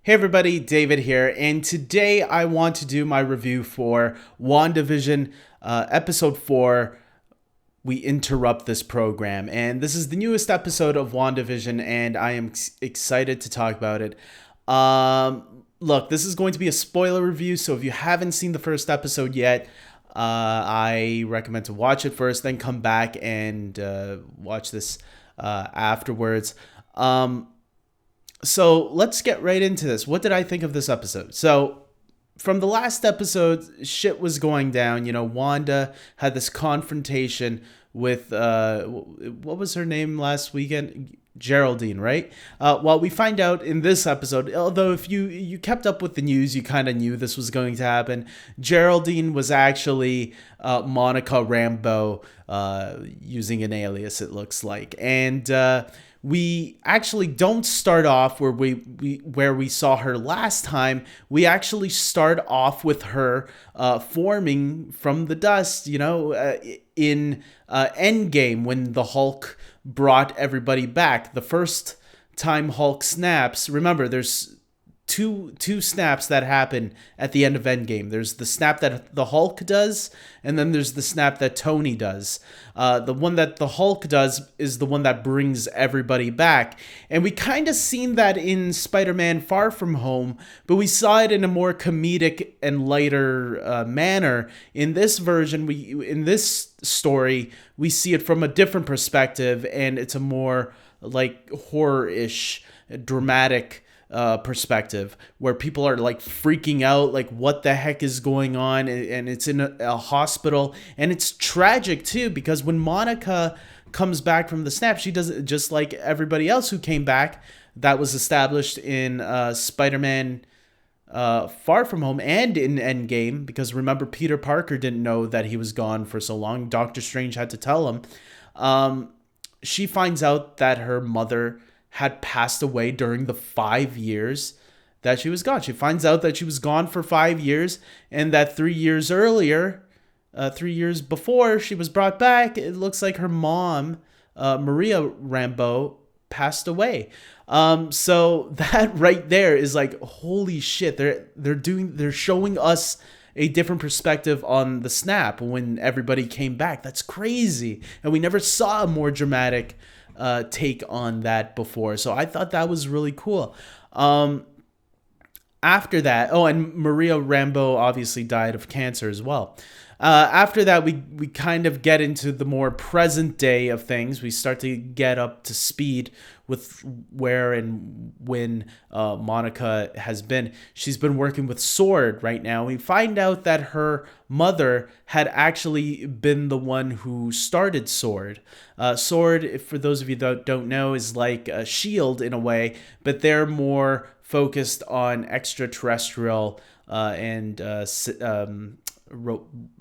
Hey everybody, David here, and today I want to do my review for Wandavision, episode 4, We Interrupt This Program. And this is the newest episode of Wandavision, and I am excited to talk about it. Look, this is going to be a spoiler review, so if you haven't seen the first episode yet, I recommend to watch it first, then come back and watch this afterwards. So let's get right into this. What did I think of this episode? So from the last episode, shit was going down. Wanda had this confrontation with what was her name last weekend? Geraldine, right? Well, we find out in this episode, although if you kept up with the news, you kind of knew this was going to happen. Geraldine was actually Monica Rambeau, using an alias, it looks like, and we actually don't start off where we saw her last time. We actually start off with her forming from the dust, in Endgame, when the Hulk brought everybody back. The first time Hulk snaps, remember, there's two snaps that happen at the end of Endgame. There's the snap that the Hulk does, and then there's the snap that Tony does. The one that the Hulk does is the one that brings everybody back. And we kind of seen that in Spider-Man Far From Home, but we saw it in a more comedic and lighter manner. In this version, in this story, we see it from a different perspective, and it's a more like horror-ish, dramatic perspective, where people are like freaking out, like what the heck is going on, and it's in a hospital, and it's tragic too, because when Monica comes back from the snap, she does it just like everybody else who came back. That was established in Spider-Man Far From Home and in Endgame, because remember, Peter Parker didn't know that he was gone for so long. Doctor Strange had to tell him. She finds out that her mother had passed away during the 5 years that she was gone. She finds out that she was gone for 5 years, and that 3 years earlier, 3 years before she was brought back, it looks like her mom, Maria Rambeau, passed away. So that right there is like, holy shit. They're showing us a different perspective on the snap when everybody came back. That's crazy. And we never saw a more dramatic take on that before. So I thought that was really cool. After that, and Maria Rambeau obviously died of cancer as well. After that, we kind of get into the more present day of things. We start to get up to speed with where and when Monica has been. She's been working with Sword right now. We find out that her mother had actually been the one who started Sword. Sword, for those of you that don't know, is like a Shield in a way, but they're more focused on extraterrestrial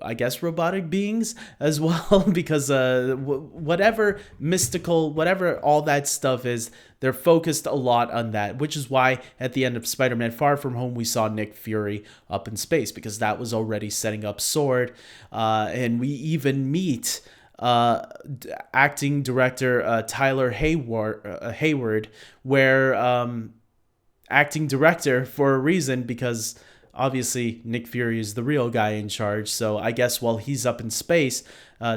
I guess robotic beings as well, because whatever mystical, whatever all that stuff is, they're focused a lot on that, which is why at the end of Spider-Man Far From Home we saw Nick Fury up in space, because that was already setting up Sword. And we even meet acting director Tyler Hayward, where acting director for a reason, because obviously Nick Fury is the real guy in charge. So I guess while he's up in space,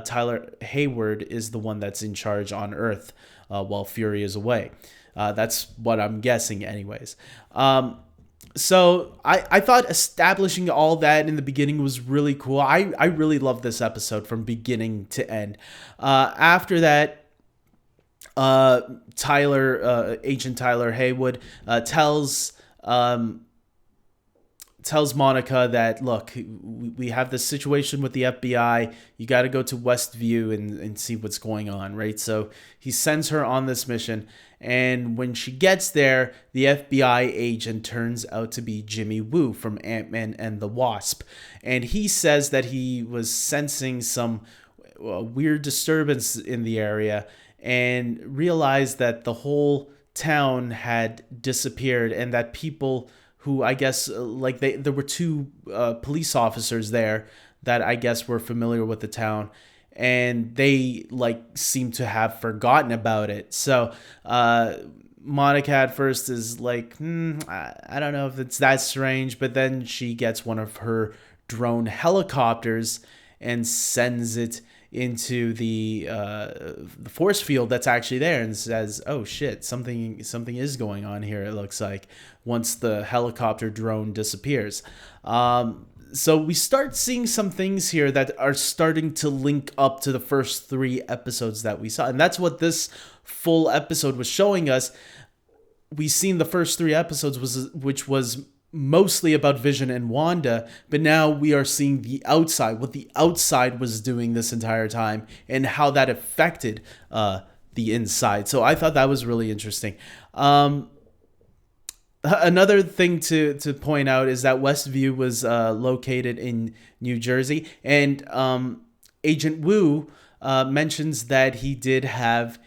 Tyler Hayward is the one that's in charge on Earth while Fury is away. That's what I'm guessing anyways. So I thought establishing all that in the beginning was really cool. I really loved this episode from beginning to end. After that, Agent Tyler Hayward tells Monica that, look, we have this situation with the FBI. You got to go to Westview and see what's going on, right? So he sends her on this mission. And when she gets there, the FBI agent turns out to be Jimmy Woo from Ant-Man and the Wasp. And he says that he was sensing some weird disturbance in the area and realized that the whole town had disappeared, and that people who, I guess, there were two police officers there that I guess were familiar with the town, and they like seem to have forgotten about it. So Monica at first is like, I don't know if it's that strange, but then she gets one of her drone helicopters and sends it into the force field that's actually there, and says, "Oh shit, something is going on here." It looks like once the helicopter drone disappears. So we start seeing some things here that are starting to link up to the first 3 episodes that we saw, and that's what this full episode was showing us. We seen the first 3 episodes which was mostly about Vision and Wanda, but now we are seeing the outside, what the outside was doing this entire time, and how that affected the inside. So I thought that was really interesting. Another thing to point out is that Westview was located in New Jersey, and Agent Wu mentions that he did have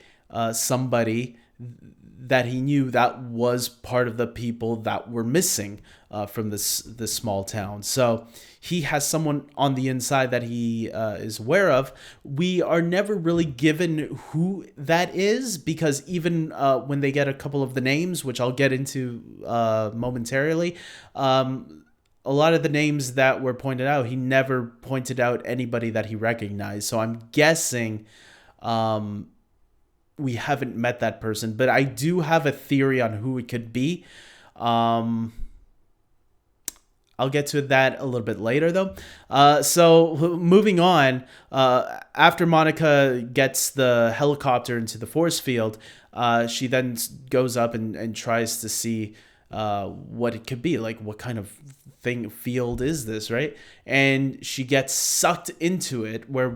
somebody that he knew that was part of the people that were missing from this small town. So he has someone on the inside that he is aware of. We are never really given who that is, because even when they get a couple of the names, which I'll get into momentarily, a lot of the names that were pointed out, he never pointed out anybody that he recognized. So I'm guessing we haven't met that person, but I do have a theory on who it could be. I'll get to that a little bit later, though. So moving on, after Monica gets the helicopter into the force field, she then goes up and tries to see what it could be, like what kind of field is this, right? And she gets sucked into it, where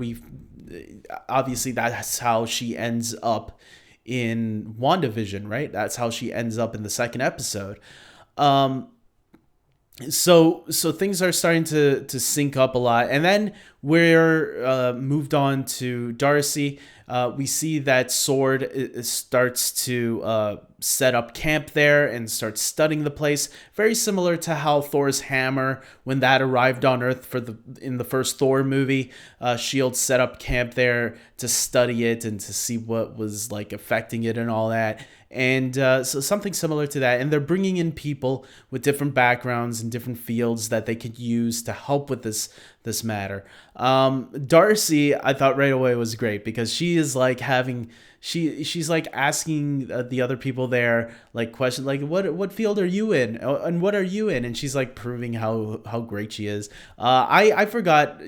obviously that's how she ends up in WandaVision, right? That's how she ends up in the second episode. So things are starting to sync up a lot, and then we're moved on to Darcy. We see that Sword starts to set up camp there and starts studying the place, very similar to how Thor's hammer, when that arrived on Earth in the first Thor movie, Shield set up camp there to study it and to see what was like affecting it and all that. And so something similar to that. And they're bringing in people with different backgrounds and different fields that they could use to help with this matter. Darcy, I thought right away was great, because she is like she's like asking the other people there like questions like, what field are you in, and what are you in, and she's like proving how great she is. I forgot,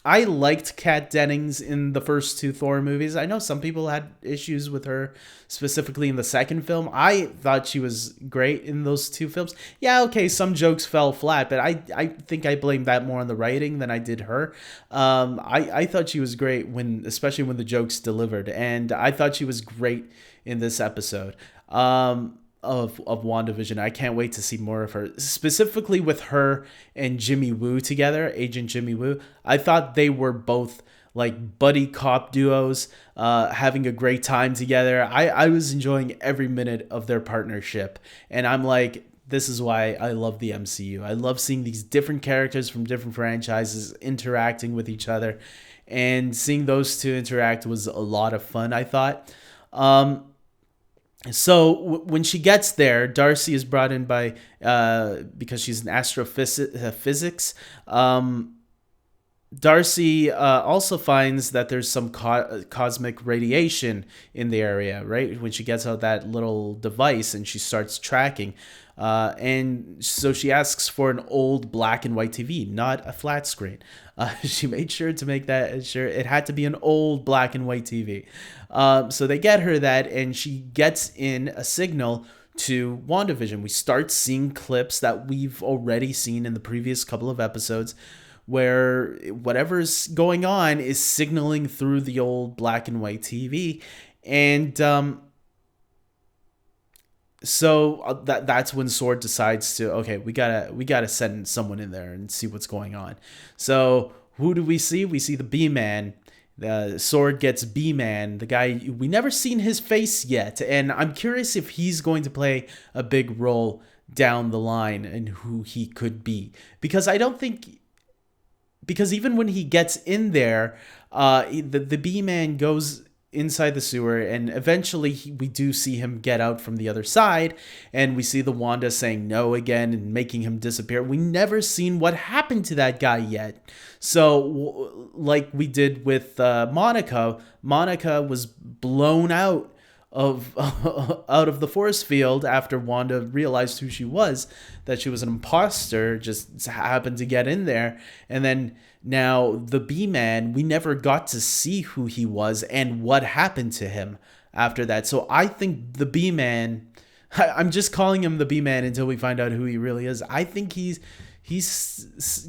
I liked Kat Dennings in the first 2 Thor movies. I know some people had issues with her specifically in the second film. I thought she was great in those 2 films. Yeah, okay, some jokes fell flat, but I think I blame that more on the writing than I did her. I thought she was great especially when the jokes delivered, and I thought she was great in this episode. Of WandaVision. I can't wait to see more of her, specifically with her and Jimmy Woo together, Agent Jimmy Woo. I thought they were both like buddy cop duos, having a great time together. I was enjoying every minute of their partnership, and I'm like, this is why I love the MCU. I love seeing these different characters from different franchises interacting with each other, and seeing those 2 interact was a lot of fun, I thought. So when she gets there, Darcy is brought in by because she's an astrophysics. Darcy also finds that there's some cosmic radiation in the area, right? When she gets out that little device and she starts tracking. And so she asks for an old black and white TV, not a flat screen. She made sure to make that sure it had to be an old black and white TV. So they get her that, and she gets in a signal to WandaVision. We start seeing clips that we've already seen in the previous couple of episodes, where whatever's going on is signaling through the old black and white TV. And so that's when Sword decides to, okay, we gotta send someone in there and see what's going on. So who do we see? We see the B-Man. The Sword gets B-Man, the guy we never seen his face yet, and I'm curious if he's going to play a big role down the line and who he could be, because I don't think because even when he gets in there, the B-Man goes inside the sewer, and eventually we do see him get out from the other side, and we see the Wanda saying no again and making him disappear. We never seen what happened to that guy yet. So like we did with Monica was blown out of out of the force field after Wanda realized who she was, that she was an imposter, just happened to get in there. And then now the B-Man, we never got to see who he was and what happened to him after that. So I think the B-Man, I'm just calling him the B-Man until we find out who he really is. I think he's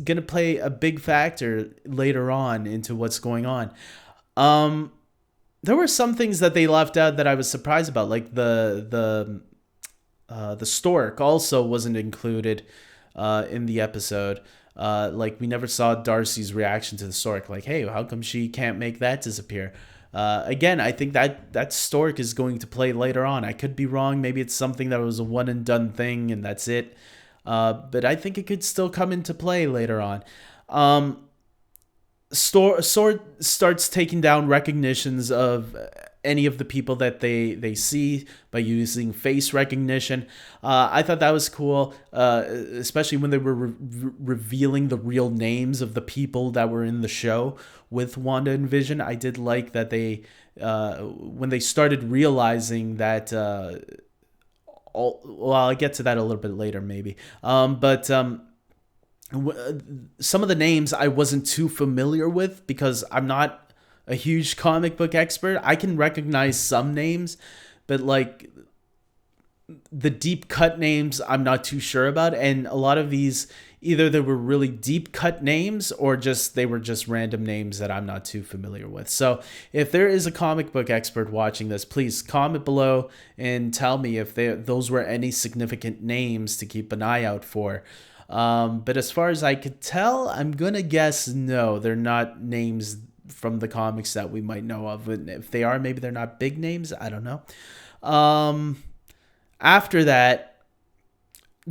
gonna play a big factor later on into what's going on. There were some things that they left out that I was surprised about, like the stork also wasn't included in the episode. Like we never saw Darcy's reaction to the stork. Like, hey, how come she can't make that disappear? Again, I think that stork is going to play later on. I could be wrong. Maybe it's something that was a one and done thing and that's it. But I think it could still come into play later on. Sword starts taking down recognitions of any of the people that they see by using face recognition. I thought that was cool, especially when they were revealing the real names of the people that were in the show with Wanda and Vision. I did like that they, when they started realizing that, well, I'll get to that a little bit later maybe. But some of the names I wasn't too familiar with because I'm not a huge comic book expert. I can recognize some names, but like the deep cut names I'm not too sure about. And a lot of these, either they were really deep cut names or just they were just random names that I'm not too familiar with. So if there is a comic book expert watching this, please comment below and tell me if those were any significant names to keep an eye out for. But as far as I could tell, I'm going to guess no, they're not names from the comics that we might know of. And if they are, maybe they're not big names. I don't know. After that,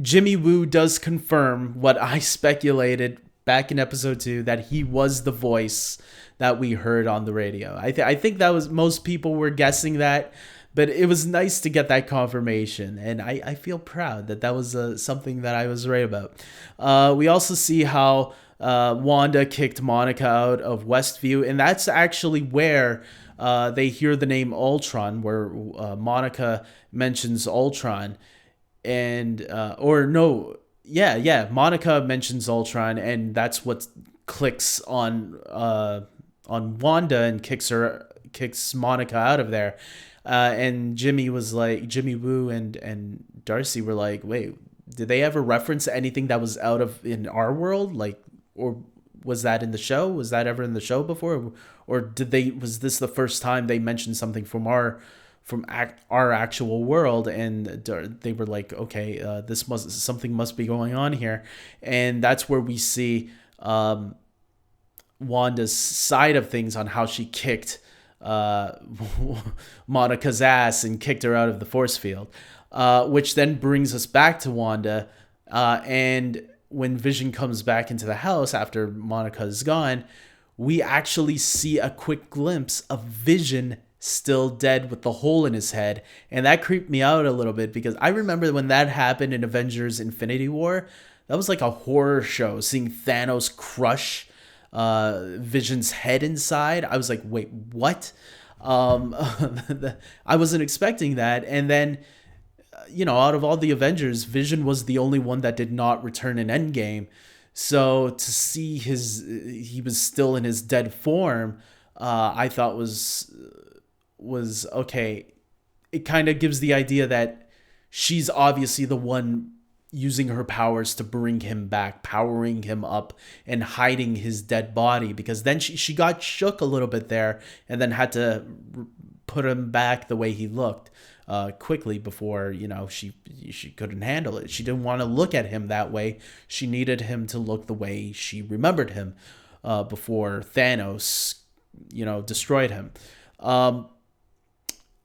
Jimmy Woo does confirm what I speculated back in episode 2, that he was the voice that we heard on the radio. I think that was, most people were guessing that. But it was nice to get that confirmation, and I feel proud that was something that I was right about. We also see how Wanda kicked Monica out of Westview, and that's actually where they hear the name Ultron, where Monica mentions Ultron, and Monica mentions Ultron, and that's what clicks on Wanda and kicks Monica out of there. And Jimmy Woo and Darcy were like, wait, did they ever reference anything that was out of in our world? Like, or was that in the show? Was that ever in the show before? Or was this the first time they mentioned something from our actual world? And they were like, okay, something must be going on here. And that's where we see Wanda's side of things on how she kicked Monica's ass and kicked her out of the force field, which then brings us back to Wanda, and when Vision comes back into the house after Monica is gone, we actually see a quick glimpse of Vision still dead with the hole in his head, and that creeped me out a little bit because I remember when that happened in Avengers Infinity War, that was like a horror show, seeing Thanos crush Vision's head inside. I was like, wait, what? I wasn't expecting that. And then, out of all the Avengers, Vision was the only one that did not return in Endgame. So to see he was still in his dead form, I thought was okay. It kind of gives the idea that she's obviously the one using her powers to bring him back, powering him up and hiding his dead body, because then she got shook a little bit there and then had to put him back the way he looked quickly before, she couldn't handle it. She didn't want to look at him that way. She needed him to look the way she remembered him before Thanos, destroyed him.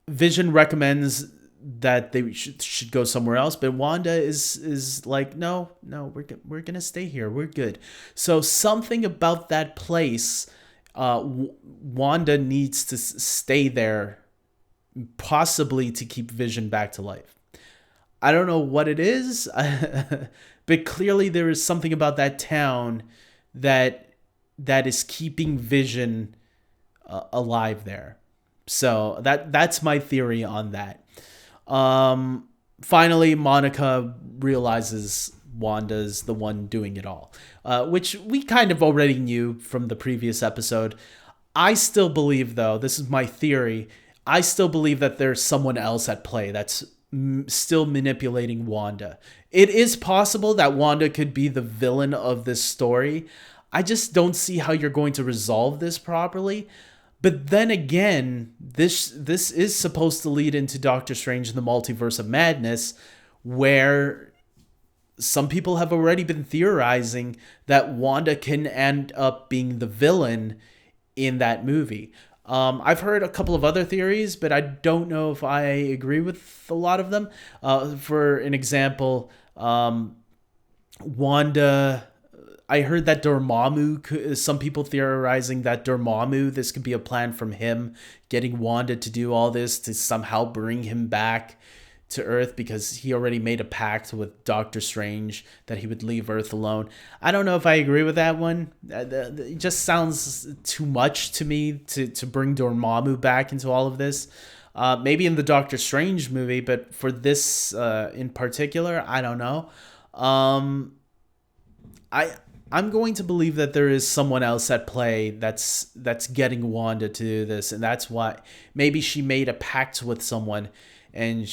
Vision recommends that they should go somewhere else, but Wanda is like, no, we're gonna stay here, we're good. So something about that place, Wanda needs to stay there, possibly to keep Vision back to life. I don't know what it is, but clearly there is something about that town that is keeping Vision alive there. So that's my theory on that. Finally, Monica realizes Wanda's the one doing it all, which we kind of already knew from the previous episode. I still believe, though, this is my theory, I still believe that there's someone else at play that's still manipulating Wanda. It is possible that Wanda could be the villain of this story. I just don't see how you're going to resolve this properly. But then again, this is supposed to lead into Doctor Strange and the Multiverse of Madness, where some people have already been theorizing that Wanda can end up being the villain in that movie. I've heard a couple of other theories, but I don't know if I agree with a lot of them. For an example, Wanda... I heard that Dormammu, some people theorizing that Dormammu, this could be a plan from him, getting Wanda to do all this to somehow bring him back to Earth, because he already made a pact with Doctor Strange that he would leave Earth alone. I don't know if I agree with that one. It just sounds too much to me to bring Dormammu back into all of this. Maybe in the Doctor Strange movie, but for this in particular, I don't know. I'm going to believe that there is someone else at play that's getting Wanda to do this, and that's why maybe she made a pact with someone, and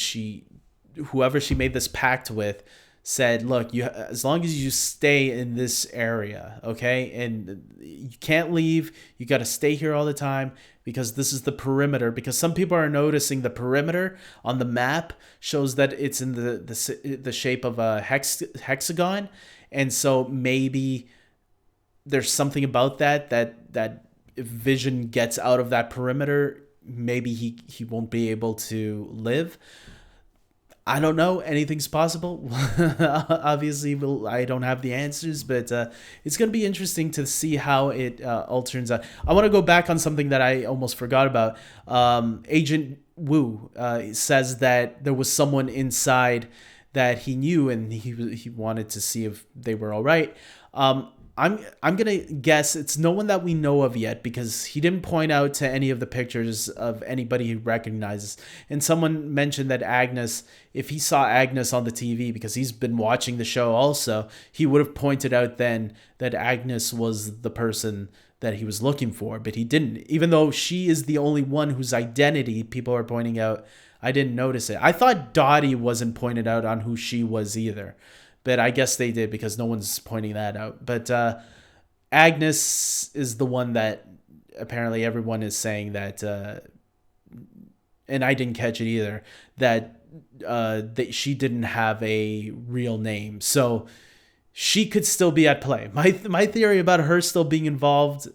whoever she made this pact with said, look, as long as you stay in this area, okay, and you can't leave, you got to stay here all the time, because this is the perimeter. Because some people are noticing the perimeter on the map shows that it's in the shape of a hexagon. And so maybe there's something about that if Vision gets out of that perimeter, maybe he won't be able to live. I don't know. Anything's possible. Obviously, I don't have the answers, but it's going to be interesting to see how it all turns out. I want to go back on something that I almost forgot about. Agent Wu says that there was someone inside that he knew, and he wanted to see if they were all right. I'm gonna guess it's no one that we know of yet, because he didn't point out to any of the pictures of anybody he recognizes. And someone mentioned that Agnes, if he saw Agnes on the TV, because he's been watching the show also, he would have pointed out then that Agnes was the person that he was looking for, but he didn't. Even though she is the only one whose identity people are pointing out, I didn't notice it. I thought Dottie wasn't pointed out on who she was either, but I guess they did, because no one's pointing that out. But Agnes is the one that apparently everyone is saying that, and I didn't catch it either, that she didn't have a real name. So she could still be at play. My theory about her still being involved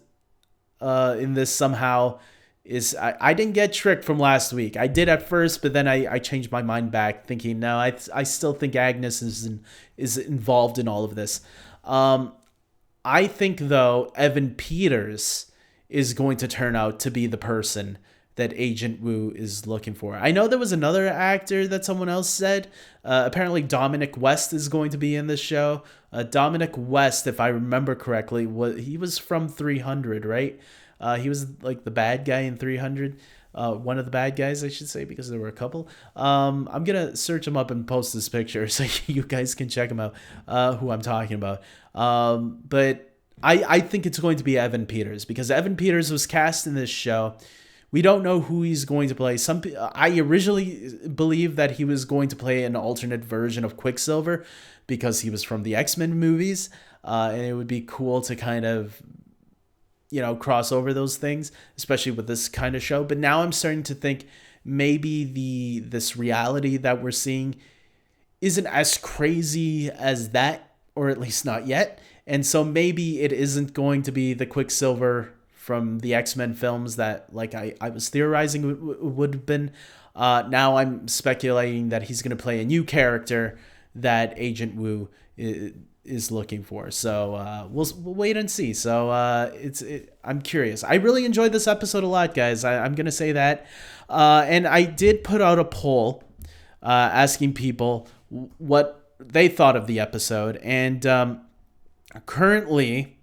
in this somehow is I didn't get tricked from last week. I did at first, but then I changed my mind back, thinking, no, I still think Agnes is involved in all of this. I think, though, Evan Peters is going to turn out to be the person that Agent Wu is looking for. I know there was another actor that someone else said. Apparently Dominic West is going to be in this show. Dominic West, if I remember correctly, he was from 300, right? He was like the bad guy in 300. One of the bad guys, I should say, because there were a couple. I'm going to search him up and post this picture so you guys can check him out, who I'm talking about. But I think it's going to be Evan Peters, because Evan Peters was cast in this show. We don't know who he's going to play. I originally believed that he was going to play an alternate version of Quicksilver, because he was from the X-Men movies, and it would be cool to kind of, cross over those things, especially with this kind of show. But now I'm starting to think maybe this reality that we're seeing isn't as crazy as that, or at least not yet. And so maybe it isn't going to be the Quicksilver from the X-Men films that, like, I was theorizing would have been. Now I'm speculating that he's going to play a new character that Agent Wu is looking for. So we'll wait and see. So I'm curious. I really enjoyed this episode a lot, guys. I'm going to say that. And I did put out a poll asking people what they thought of the episode. And currently,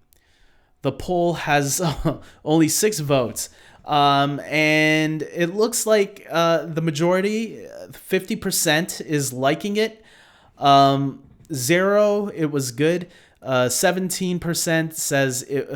the poll has only 6 votes. And it looks like the majority, 50%, is liking it. 0, it was good. 17% says it.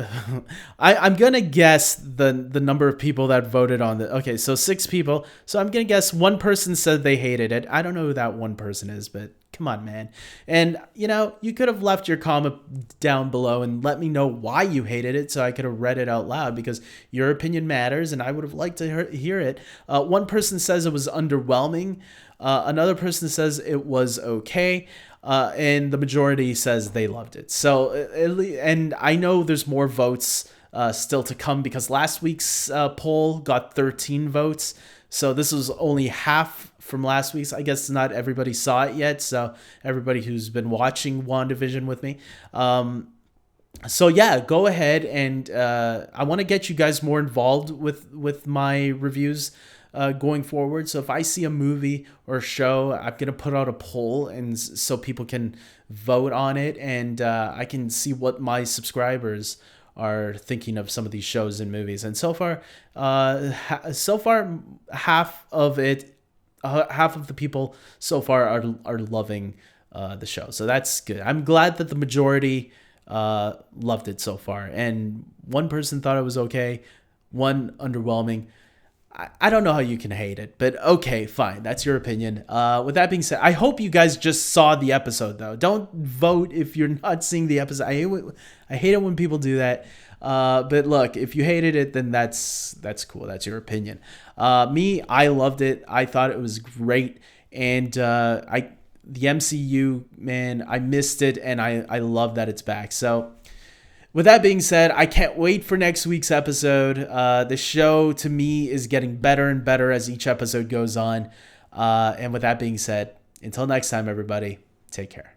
I'm gonna guess the number of people that voted on the. Okay, so 6 people. So I'm gonna guess one person said they hated it. I don't know who that one person is, but come on, man. And you could have left your comment down below and let me know why you hated it, so I could have read it out loud, because your opinion matters, and I would have liked to hear it. One person says it was underwhelming. Another person says it was okay. And the majority says they loved it. So, and I know there's more votes still to come, because last week's poll got 13 votes. So this was only half from last week's. I guess not everybody saw it yet. So everybody who's been watching WandaVision with me. So yeah, go ahead, and I want to get you guys more involved with my reviews going forward. So if I see a movie or a show, I'm going to put out a poll, and so people can vote on it, and I can see what my subscribers are thinking of some of these shows and movies. And so far half of the people so far are loving the show. So that's good. I'm glad that the majority loved it so far, and one person thought it was okay, one underwhelming. I don't know how you can hate it, but okay, fine. That's your opinion. With that being said, I hope you guys just saw the episode, though. Don't vote if you're not seeing the episode. I hate it when people do that. But look, if you hated it, then that's cool. That's your opinion. Me, I loved it. I thought it was great. And the MCU, man, I missed it, and I love that it's back. So with that being said, I can't wait for next week's episode. The show, to me, is getting better and better as each episode goes on. And with that being said, until next time, everybody, take care.